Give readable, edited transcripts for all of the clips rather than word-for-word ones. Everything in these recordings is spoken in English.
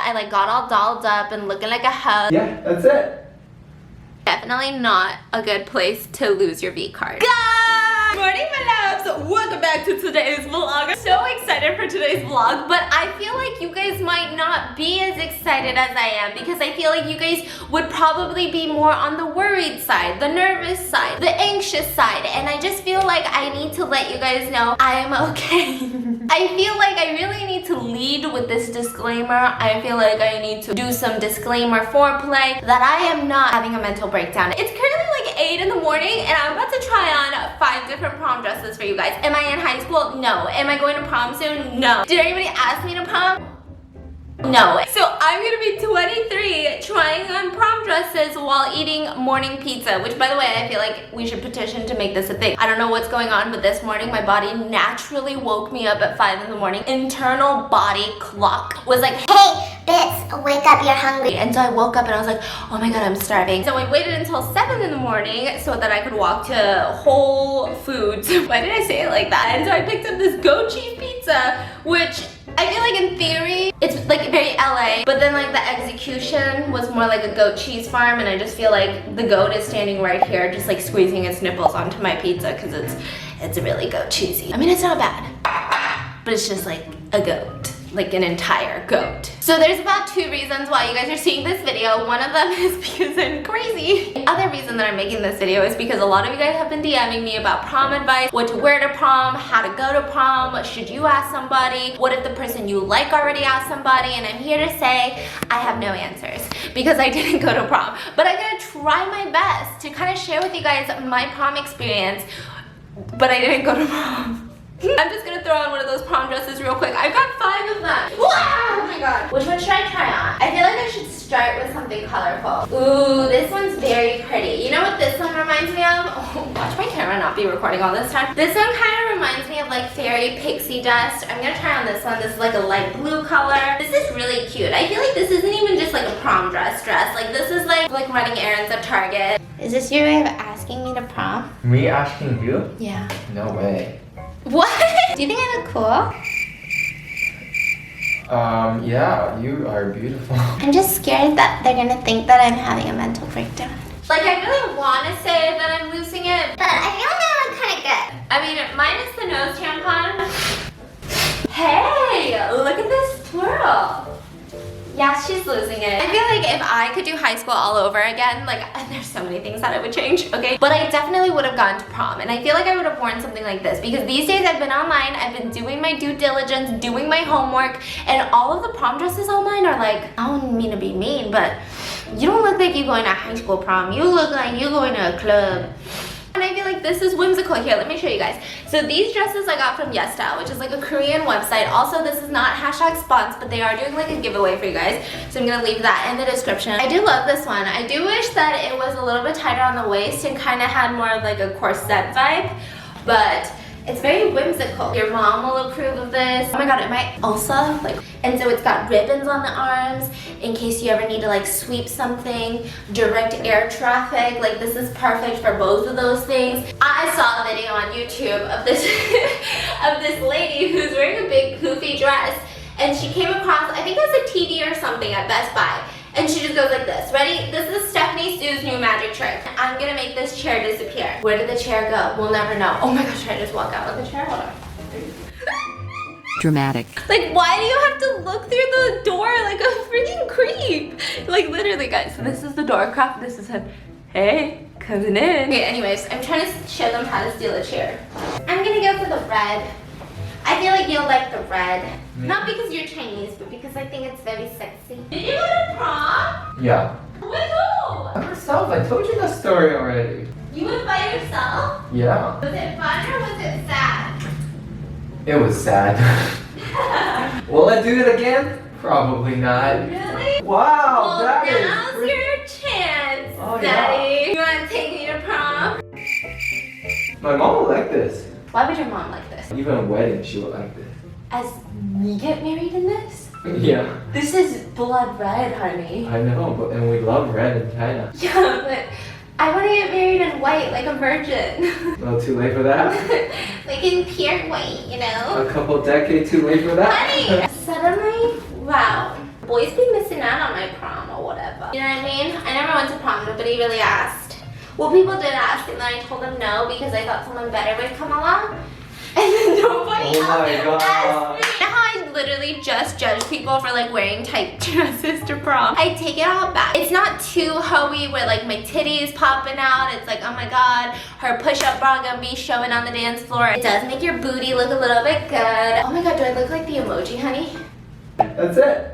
I like got all dolled up and looking like a hoe. Yeah, that's it. Definitely not a good place to lose your V card. Good morning, my loves. Welcome back to today's vlog. I'm so excited for today's vlog, but I feel like you guys might not be as excited as I am because I feel like you guys would probably be more on the worried side, the nervous side, the anxious side, and I just feel like I need to let you guys know I am okay. I feel like I really need to lead with this disclaimer. I feel like I need to do some disclaimer foreplay that I am not having a mental breakdown. It's currently like 8 in the morning and I'm about to try on 5 different prom dresses for you guys. Am I in high school? No. Am I going to prom soon? No. Did anybody ask me to prom? No. So I'm gonna be 23 trying on prom dresses while eating morning pizza, which by the way, I feel like we should petition to make this a thing. I don't know what's going on, but this morning my body naturally woke me up at 5 in the morning. Internal body clock was like, hey, Bits, wake up, you're hungry. And so I woke up and I was like, oh my god, I'm starving. So I waited until 7 in the morning so that I could walk to Whole Foods. Why did I say it like that? And so I picked up this goat cheese pizza, which I feel like in theory, it's like very LA, but then like the execution was more like a goat cheese farm, and I just feel like the goat is standing right here just like squeezing its nipples onto my pizza because it's really goat cheesy. I mean, it's not bad, but it's just like a goat. Like an entire goat. So there's about 2 reasons why you guys are seeing this video. One of them is because I'm crazy. The other reason that I'm making this video is because a lot of you guys have been DMing me about prom advice, what to wear to prom, how to go to prom, should you ask somebody, what if the person you like already asked somebody, and I'm here to say I have no answers because I didn't go to prom. But I'm gonna try my best to kind of share with you guys my prom experience, but I didn't go to prom. I'm just gonna throw on one of those prom dresses real quick. I've got 5 of them. Oh my god. Which one should I try on? I feel like I should start with something colorful. Ooh, this one's very pretty. You know what this one reminds me of? Oh, watch my camera not be recording all this time. This one kind of reminds me of like fairy pixie dust. I'm gonna try on this one. This is like a light blue color. This is really cute. I feel like this isn't even just like a prom dress. Like this is like running errands at Target. Is this your way of asking me to prom? Me asking you? Yeah. No way. What? Do you think I look cool? Yeah, you are beautiful. I'm just scared that they're gonna think that I'm having a mental breakdown. Like, I really want to say that I'm losing it, but I feel like I look kind of good. I mean, minus the nose tampon. Hey, look at this twirl. Yeah, she's losing it. I feel like if I could do high school all over again, like, there's so many things that I would change, okay? But I definitely would have gone to prom, and I feel like I would have worn something like this because these days I've been online, I've been doing my due diligence, doing my homework, and all of the prom dresses online are like, I don't mean to be mean, but you don't look like you're going to high school prom. You look like you're going to a club. And I feel like this is whimsical. Here, let me show you guys. So these dresses I got from YesStyle, which is like a Korean website. Also, this is not #spons, but they are doing like a giveaway for you guys. So I'm gonna leave that in the description. I do love this one. I do wish that it was a little bit tighter on the waist and kind of had more of like a corset vibe, but it's very whimsical. Your mom will approve of this. Oh my god, it might also like, and so it's got ribbons on the arms in case you ever need to like sweep something, direct air traffic. Like this is perfect for both of those things. I saw a video on YouTube of this of this lady who's wearing a big poofy dress, and she came across, I think it was a TV or something at Best Buy. And she just goes like this. Ready? This is Stephanie Sue's new magic trick. I'm gonna make this chair disappear. Where did the chair go? We'll never know. Oh my gosh, should I just walk out with the chair? Hold on. Dramatic. Like, why do you have to look through the door like a freaking creep? Like, literally, guys. So this is the door craft. This is him. Hey, coming in. Okay, anyways, I'm trying to show them how to steal a chair. I'm gonna go for the red. I feel like you'll like the red. Not because you're Chinese, but because I think it's very sexy. Did you go to prom? Yeah. With who? Myself, I told you that story already. You went by yourself? Yeah. Was it fun or was it sad? It was sad. Will I do it again? Probably not. Really? Wow, Well, that is now's your chance, Oh, Daddy. You want to take me to prom? My mom will like this. Why would your mom like this? Even a wedding, she would like this. As we get married in this? Yeah. This is blood red, honey. I know, but and we love red in China. Yeah, but I want to get married in white, like a virgin. A little too late for that? Like in pure white, you know? A couple decades too late for that? Honey! Suddenly, wow. Boys be missing out on my prom or whatever. You know what I mean? I never went to prom. Nobody really asked. Well, people did ask, and then I told them no because I thought someone better would come along. And then nobody else asked me. Now I literally just judge people for like wearing tight dresses to prom. I take it all back. It's not too hoey where like my titties popping out. It's like, oh my god, her push-up bra gonna be showing on the dance floor. It does make your booty look a little bit good. Oh my god, do I look like the emoji, honey? That's it.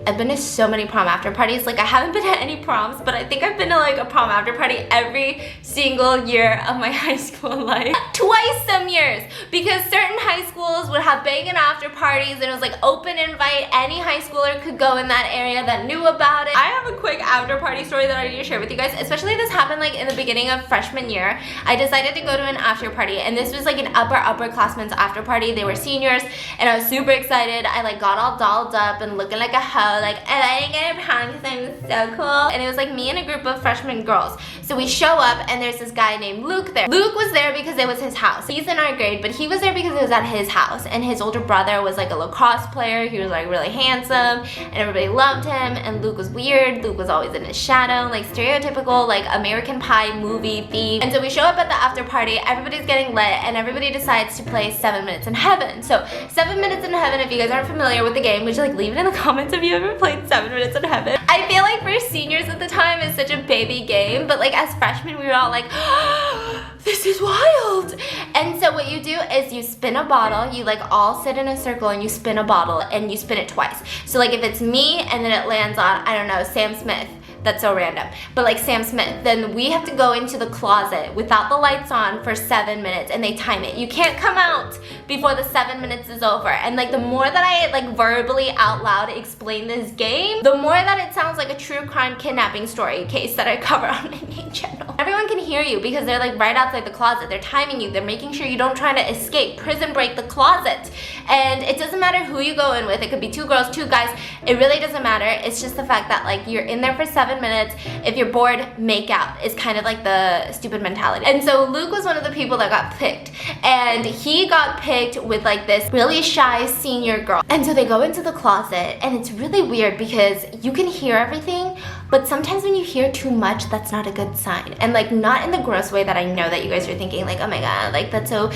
I've been to so many prom after parties. Like, I haven't been to any proms, but I think I've been to like a prom after party every single year of my high school life. Twice some years, because certain high schools would have banging after parties and it was like open invite. Any high schooler could go in that area that knew about it. I have a quick after party story that I need to share with you guys, especially this happened like in the beginning of freshman year. I decided to go to an after party, and this was like an upperclassmen's after party. They were seniors and I was super excited. I like got all dolled up and looking like a hoe. Like, and I didn't get a prom because I'm so cool. And it was like me and a group of freshman girls. So we show up and there's this guy named Luke there. Luke was there because it was his house. He's in our grade, but he was there because it was at his house. And his older brother was like a lacrosse player. He was like really handsome and everybody loved him. And Luke was weird. Luke was always in his shadow, like stereotypical like American Pie movie theme. And so we show up at the after party, everybody's getting lit, and everybody decides to play 7 Minutes in Heaven. So 7 Minutes in Heaven, if you guys aren't familiar with the game, would you like leave it in the comments if you ever played 7 Minutes in Heaven? I feel like for seniors at the time it's such a baby game, but like as freshmen we were all like, oh, this is wild. And so what you do is you spin a bottle, you like all sit in a circle and you spin a bottle and you spin it twice. So like if it's me and then it lands on, I don't know, Sam Smith, that's so random, but like Sam Smith, then we have to go into the closet without the lights on for 7 minutes, and they time it. You can't come out before the 7 minutes is over. And like the more that I like verbally out loud explain this game, the more that it sounds like a true crime kidnapping story case that I cover on my main channel. Everyone can hear you because they're like right outside the closet. They're timing you. They're making sure you don't try to escape, prison break the closet. And it doesn't matter who you go in with. It could be 2 girls, 2 guys. It really doesn't matter. It's just the fact that like you're in there for 7 minutes. If you're bored, make out is kind of like the stupid mentality. And so Luke was one of the people that got picked, and he got picked with like this really shy senior girl. And so they go into the closet, and it's really weird because you can hear everything, but sometimes when you hear too much, that's not a good sign. And like not in the gross way that I know that you guys are thinking like, oh my god, like that's so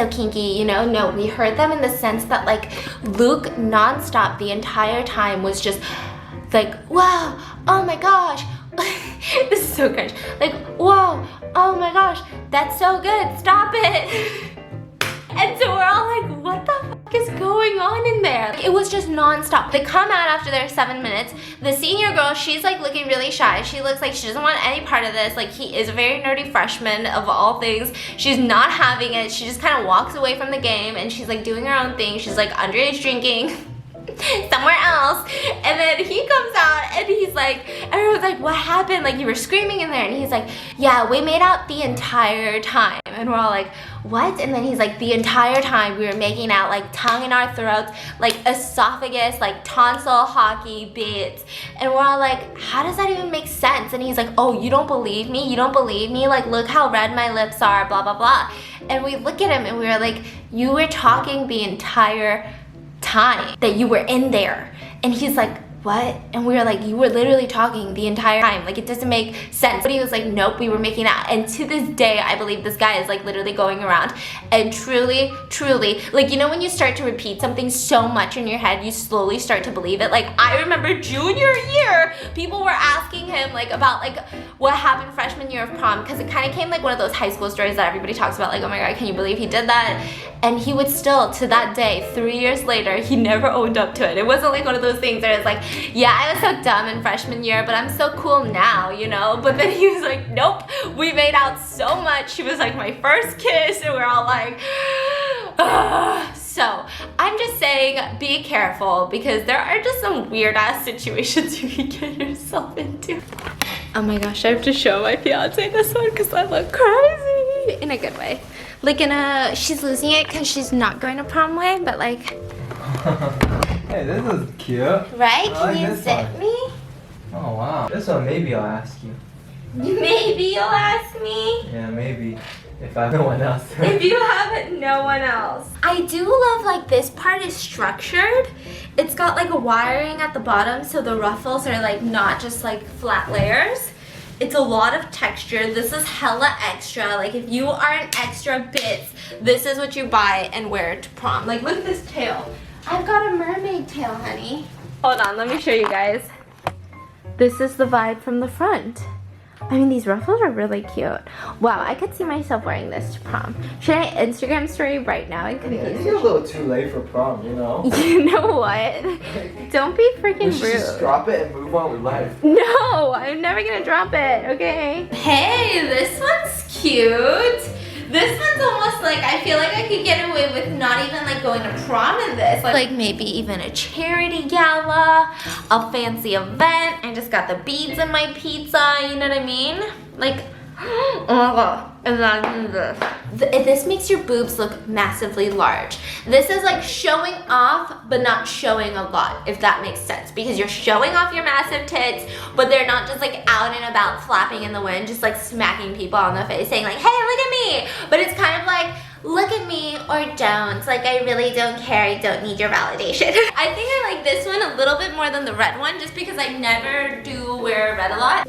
kinky, you know? No, we heard them in the sense that like Luke nonstop the entire time was just like, wow, oh my gosh, this is so cringe. Like, wow, oh my gosh, that's so good, stop it. And so we're all like, what the fuck is going on in there? Like, it was just non-stop. They come out after their 7 minutes. The senior girl, she's like looking really shy. She looks like she doesn't want any part of this. Like, he is a very nerdy freshman of all things. She's not having it. She just kind of walks away from the game and she's like doing her own thing. She's like underage drinking somewhere else. And then he comes out and he's like, everyone's like, what happened? Like, you were screaming in there. And he's like, yeah, we made out the entire time. And we're all like, what? And then he's like, the entire time we were making out, like tongue in our throats, like esophagus, like tonsil hockey beats. And we're all like, how does that even make sense? And he's like, oh, you don't believe me? You don't believe me? Like, look how red my lips are, blah, blah, blah. And we look at him and we were like, you were talking the entire time that you were in there. And he's like, what? And we were like, you were literally talking the entire time. Like, it doesn't make sense. But he was like, nope, we were making out. And to this day, I believe this guy is like literally going around and truly, like, you know when you start to repeat something so much in your head, you slowly start to believe it. Like, I remember junior year, people were asking him like about like what happened freshman year of prom, because it kind of came like one of those high school stories that everybody talks about, like, oh my god, can you believe he did that? And he would still, to that day, 3 years later, he never owned up to it. It wasn't like one of those things where it's like, yeah, I was so dumb in freshman year, but I'm so cool now, you know? But then he was like, nope, we made out so much. She was like my first kiss, and we're all like, ugh. So I'm just saying, be careful, because there are just some weird ass situations you can get yourself into. Oh my gosh, I have to show my fiance this one because I look crazy in a good way. Like in a, she's losing it because she's not going to prom way, but like. Hey, this is cute. Right? Can you zip me? Oh wow. This one maybe I'll ask you. Maybe you'll ask me? Yeah, maybe. if I have no one else. If you have no one else. I do love like this part is structured. It's got like a wiring at the bottom so the ruffles are like not just like flat layers. It's a lot of texture. This is hella extra. Like if you are an extra bits, this is what you buy and wear to prom. Like look at this tail. I've got a mermaid tail, honey. Hold on, let me show you guys. This is the vibe from the front. I mean, these ruffles are really cute. Wow, I could see myself wearing this to prom. Should I Instagram story right now and confuse It's a little too late for prom, you know? You know what? Don't be freaking We should rude. just drop it and move on with life. No, I'm never gonna drop it, okay? Hey, this one's cute. This one's almost like, I feel like I could get away with not even like going to prom in this. Like maybe even a charity gala, a fancy event. I just got the beads in my pizza, you know what I mean? Like, oh my god. Imagine this. This makes your boobs look massively large. This is like showing off, but not showing a lot, if that makes sense. Because you're showing off your massive tits, but they're not just like out and about flapping in the wind, just like smacking people on the face, saying like, hey, look at me. But it's kind of like, look at me or don't. Like, I really don't care. I don't need your validation. I think I like this one a little bit more than the red one, just because I never do wear red a lot.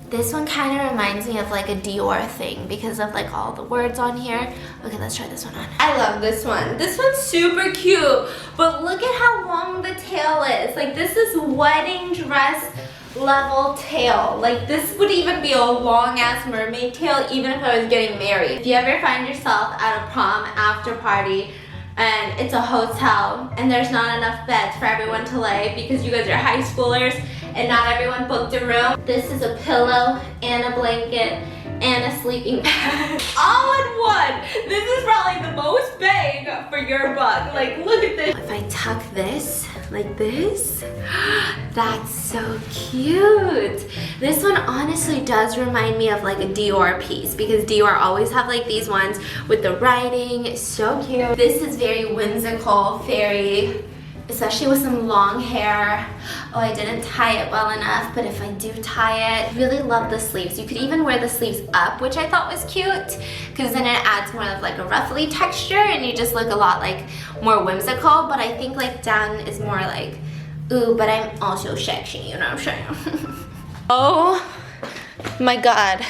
This one kind of reminds me of like a Dior thing because of like all the words on here. Okay, let's try this one on. I love this one. This one's super cute, but look at how long the tail is. Like this is wedding dress level tail. Like this would even be a long ass mermaid tail even if I was getting married. If you ever find yourself at a prom after party and it's a hotel and there's not enough beds for everyone to lay because you guys are high schoolers and not everyone booked a room. This is a pillow and a blanket and a sleeping bag. All in one. This is probably the most bang for your buck. Like, look at this. If I tuck this like this, that's so cute. This one honestly does remind me of like a Dior piece because Dior always have like these ones with the writing. So cute. This is very whimsical, very, especially with some long hair. Oh, I didn't tie it well enough, but if I do tie it, really love the sleeves. You could even wear the sleeves up, which I thought was cute, because then it adds more of like a ruffly texture and you just look a lot like more whimsical, but I think like down is more like, ooh, but I'm also sexy, you know what I'm saying? Oh my God.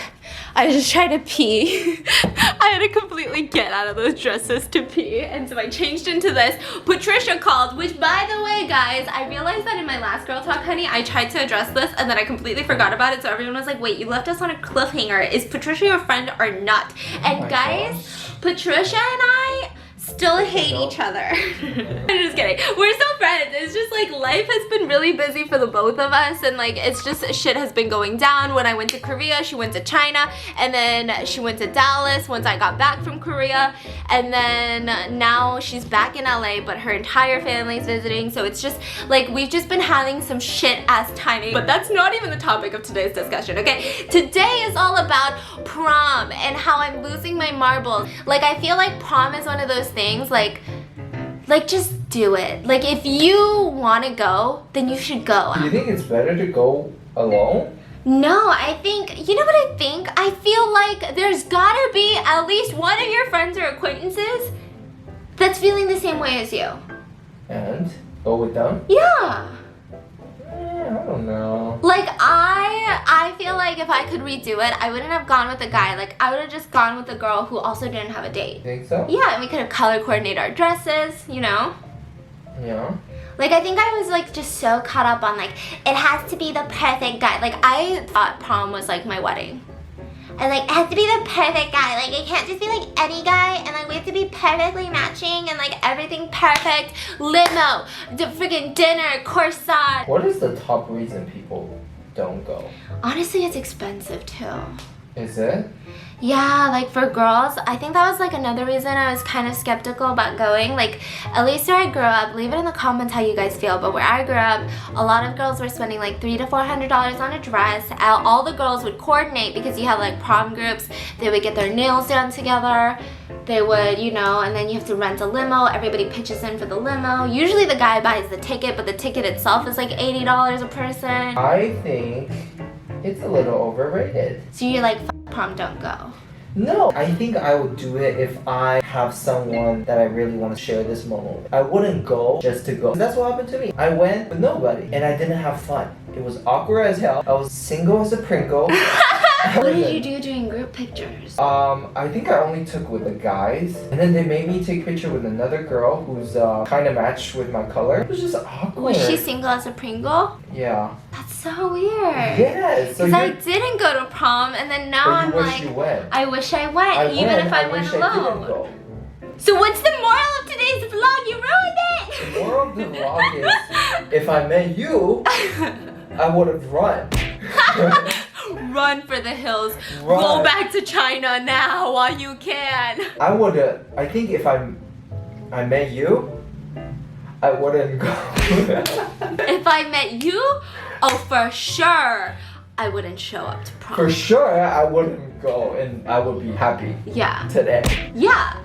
I just tried to pee. I had to completely get out of those dresses to pee, and so I changed into this. Patricia called, which by the way, guys, I realized that in my last Girl Talk, honey, I tried to address this and then I completely forgot about it, so everyone was like, wait, you left us on a cliffhanger. Is Patricia your friend or not? And guys, Patricia and I still hate each other. I'm just kidding. We're still friends. It's just like life has been really busy for the both of us, and like it's just shit has been going down. When I went to Korea, she went to China, and then she went to Dallas once I got back from Korea, and then now she's back in LA, but her entire family's visiting, so it's just like we've just been having some shit ass timing. But that's not even the topic of today's discussion, okay? Today is all about prom and how I'm losing my marbles. Like I feel like prom is one of those things like just do it. Like if you want to go, then you should go. Do you think it's better to go alone? No, I think, you know what I think? I feel like there's gotta be at least one of your friends or acquaintances that's feeling the same way as you. And go with them? Yeah. I don't know. Like I feel like if I could redo it, I wouldn't have gone with a guy. Like I would have just gone with a girl who also didn't have a date. Think so? Yeah, and we could have color coordinated our dresses, you know? Yeah. Like I think I was like just so caught up on like it has to be the perfect guy. Like I thought prom was like my wedding. And like it has to be the perfect guy. Like it can't just be like any guy, and like we have to be perfectly matching and like everything perfect. Limo, the freaking dinner, corsage. What is the top reason people don't go? Honestly, it's expensive too. Is it? Yeah, like for girls, I think that was like another reason I was kind of skeptical about going. Like at least where I grew up, leave it in the comments how you guys feel, but where I grew up, a lot of girls were spending like $300 to $400 on a dress. All the girls would coordinate because you have like prom groups. They would get their nails done together. They would, you know, and then you have to rent a limo. Everybody pitches in for the limo. Usually the guy buys the ticket, but the ticket itself is like $80 a person. I think it's a little overrated. So you're like, prom, don't go. No, I think I would do it if I have someone that I really want to share this moment with. I wouldn't go just to go. That's what happened to me. I went with nobody and I didn't have fun. It was awkward as hell. I was single as a Pringle. What did you do during group pictures? I think I only took with the guys, and then they made me take a picture with another girl who's kind of matched with my color. It was just awkward. Was she single as a Pringle? Yeah. That's so weird. Yes. So Because I didn't go to prom, and then now I'm like, you went. I wish I went, even if I went wish alone. I didn't go. So what's the moral of today's vlog? You ruined it! The moral of the vlog is, if I met you, I would have run. Run for the hills. Run. Go back to China now while you can. I think if I met you, I wouldn't go. If I met you, oh for sure, I wouldn't show up to prom. For sure, I wouldn't go and I would be happy Yeah. today. Yeah.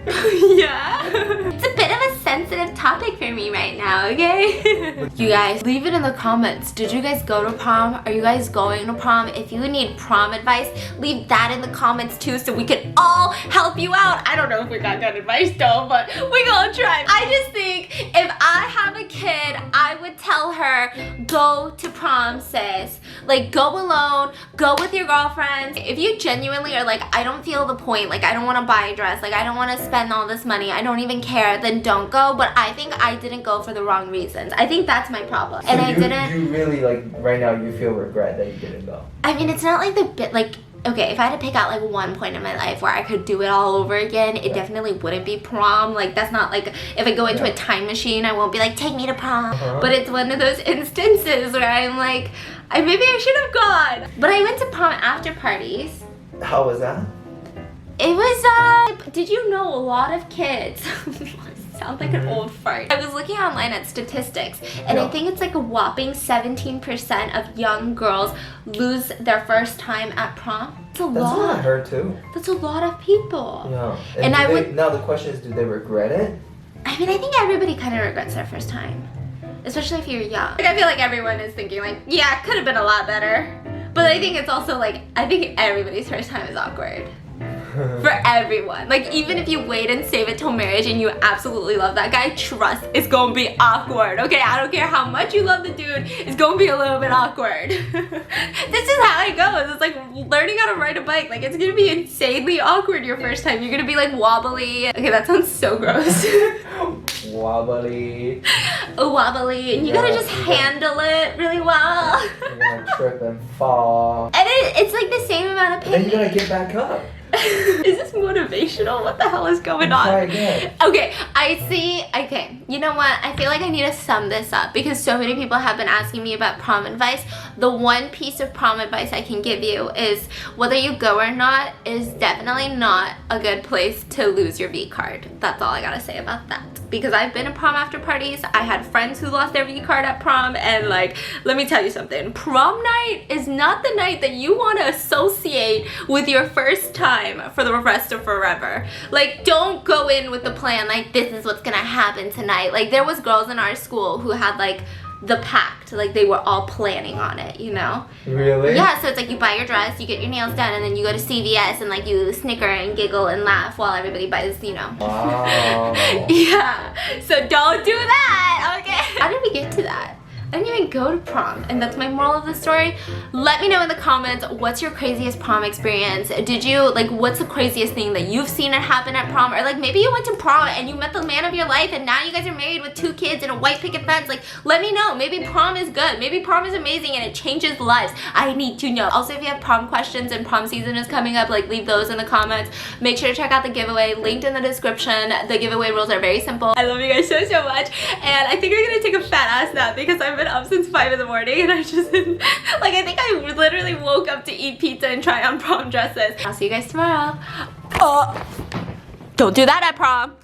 Yeah. It's a bit of a sensitive topic for me right now, okay? You guys, leave it in the comments. Did you guys go to prom? Are you guys going to prom? If you need prom advice, leave that in the comments too so we can all help you out. I don't know if we got good advice though, but we gonna try. I just think if I have a kid, I would tell her, go to prom, sis. Like, go alone, go with your girlfriends. If you genuinely are like, I don't feel the point, like I don't want to buy a dress, like I don't want to spend all this money, I don't even care, then don't go. But I think I didn't go for the wrong reasons. I think that's my problem. So and I didn't. You really, like, right now you feel regret that you didn't go. I mean, it's not like the bit, like, okay, if I had to pick out like one point in my life where I could do it all over again, it definitely wouldn't be prom. Like, that's not like, if I go into a time machine, I won't be like, take me to prom. But it's one of those instances where I'm like, maybe I should have gone. But I went to prom after parties. How was that? It was, did you know a lot of kids, sound like an old fart. I was looking online at statistics, and I think it's like a whopping 17% of young girls lose their first time at prom. That's a lot. That's what I heard too. That's a lot of people. Yeah. And now the question is, do they regret it? I mean, I think everybody kind of regrets their first time, especially if you're young. Like, I feel like everyone is thinking like, yeah, it could have been a lot better. But I think it's also like, I think everybody's first time is awkward. For everyone. Like, even if you wait and save it till marriage and you absolutely love that guy, trust, it's gonna be awkward, okay? I don't care how much you love the dude, it's gonna be a little bit awkward. This is how it goes. It's like learning how to ride a bike. Like, it's gonna be insanely awkward your first time. You're gonna be like wobbly. Okay, that sounds so gross. Wobbly. Wobbly, and you gotta just handle it really well. You're gonna trip and fall. And it's like the same amount of pain. Then you gotta get back up. Is this motivational? What the hell is going on? Try again. Okay, I see. Okay, you know what? I feel like I need to sum this up because so many people have been asking me about prom advice. The one piece of prom advice I can give you is whether you go or not is definitely not a good place to lose your V card. That's all I gotta say about that. Because I've been to prom after parties. I had friends who lost their V card at prom, and like, let me tell you something. Prom night is not the night that you want to associate with your first time for the rest of forever. Like, don't go in with the plan like this is what's gonna happen tonight. Like, there was girls in our school who had like the pact, like they were all planning on it, you know? Really? Yeah, so it's like you buy your dress, you get your nails done, and then you go to CVS and like you snicker and giggle and laugh while everybody buys, you know. Wow. Yeah, so don't do that, okay? How did we get to that? I didn't even go to prom, and that's my moral of the story. Let me know in the comments, what's your craziest prom experience? Did you, like, what's the craziest thing that you've seen it happen at prom? Or like, maybe you went to prom and you met the man of your life and now you guys are married with 2 kids and a white picket fence. Like, let me know. Maybe prom is good. Maybe prom is amazing and it changes lives. I need to know. Also, if you have prom questions and prom season is coming up, like, leave those in the comments. Make sure to check out the giveaway, linked in the description. The giveaway rules are very simple. I love you guys so much, and I think I'm gonna take a fat ass nap because I've been up since 5 in the morning and I just like, I think I literally woke up to eat pizza and try on prom dresses. I'll see you guys tomorrow. Oh, don't do that at prom.